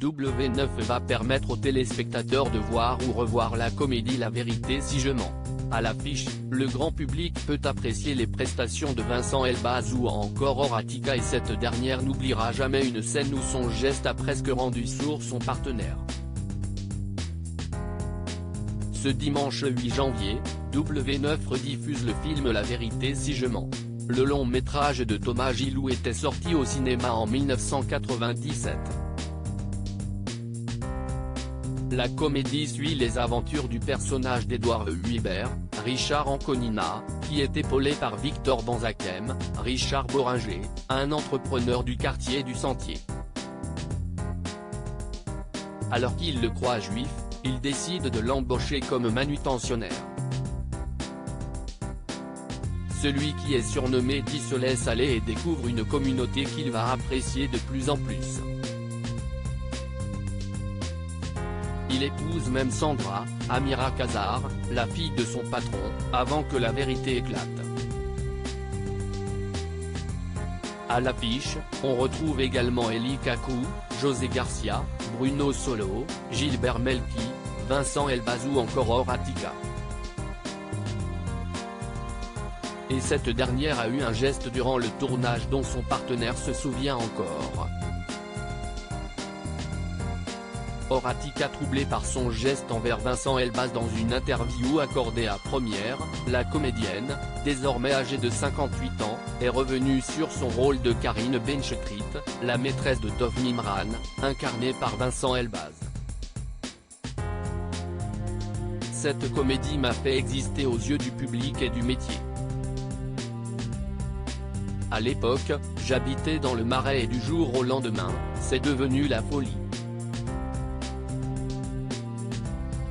W9 va permettre aux téléspectateurs de voir ou revoir la comédie La Vérité si je mens. À l'affiche, le grand public peut apprécier les prestations de Vincent Elbaz ou encore Horatica, et cette dernière n'oubliera jamais une scène où son geste a presque rendu sourd son partenaire. Ce dimanche 8 janvier, W9 rediffuse le film La Vérité si je mens. Le long métrage de Thomas Gilou était sorti au cinéma en 1997. La comédie suit les aventures du personnage d'Édouard Huibert, Richard Anconina, qui est épaulé par Victor Banzakem, Richard Boringer, un entrepreneur du quartier du Sentier. Alors qu'il le croit juif, il décide de l'embaucher comme manutentionnaire. Celui qui est surnommé Guy se laisse aller et découvre une communauté qu'il va apprécier de plus en plus. Il épouse même Sandra, Amira Kazar, la fille de son patron, avant que la vérité éclate. À l'affiche, on retrouve également Eli Kakou, José Garcia, Bruno Solo, Gilbert Melki, Vincent Elbaz ou encore Horatica. Et cette dernière a eu un geste durant le tournage dont son partenaire se souvient encore. Horatica, troublé par son geste envers Vincent Elbaz dans une interview accordée à Première, la comédienne, désormais âgée de 58 ans, est revenue sur son rôle de Karine Benchekrit, la maîtresse de Dov Mimran, incarnée par Vincent Elbaz. Cette comédie m'a fait exister aux yeux du public et du métier. À l'époque, j'habitais dans le Marais et du jour au lendemain, c'est devenu la folie.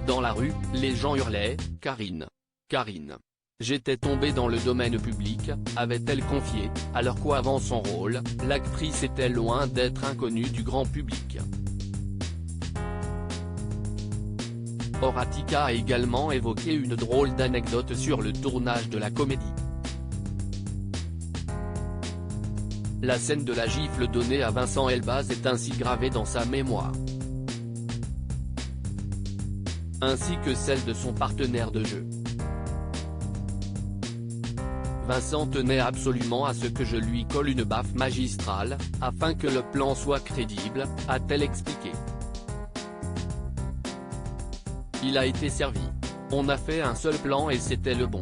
Dans la rue, les gens hurlaient « Karine. Karine ». J'étais tombé dans le domaine public, avait-elle confié, alors qu'avant son rôle, l'actrice était loin d'être inconnue du grand public. Horatica a également évoqué une drôle d'anecdote sur le tournage de la comédie. La scène de la gifle donnée à Vincent Elbaz est ainsi gravée dans sa mémoire. Ainsi que celle de son partenaire de jeu. Vincent tenait absolument à ce que je lui colle une baffe magistrale, afin que le plan soit crédible, a-t-elle expliqué. Il a été servi. On a fait un seul plan et c'était le bon.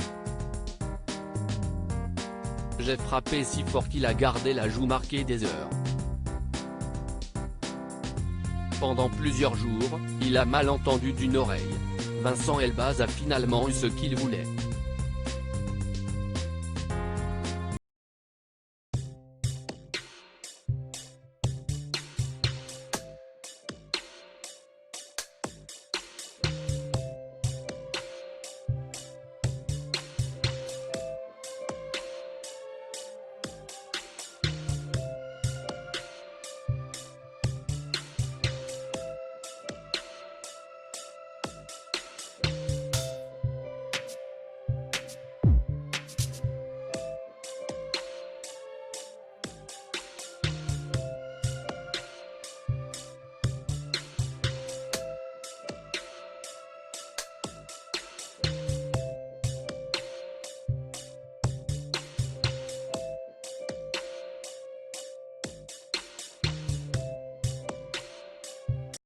J'ai frappé si fort qu'il a gardé la joue marquée des heures. Pendant plusieurs jours, il a mal entendu d'une oreille. Vincent Elbaz a finalement eu ce qu'il voulait.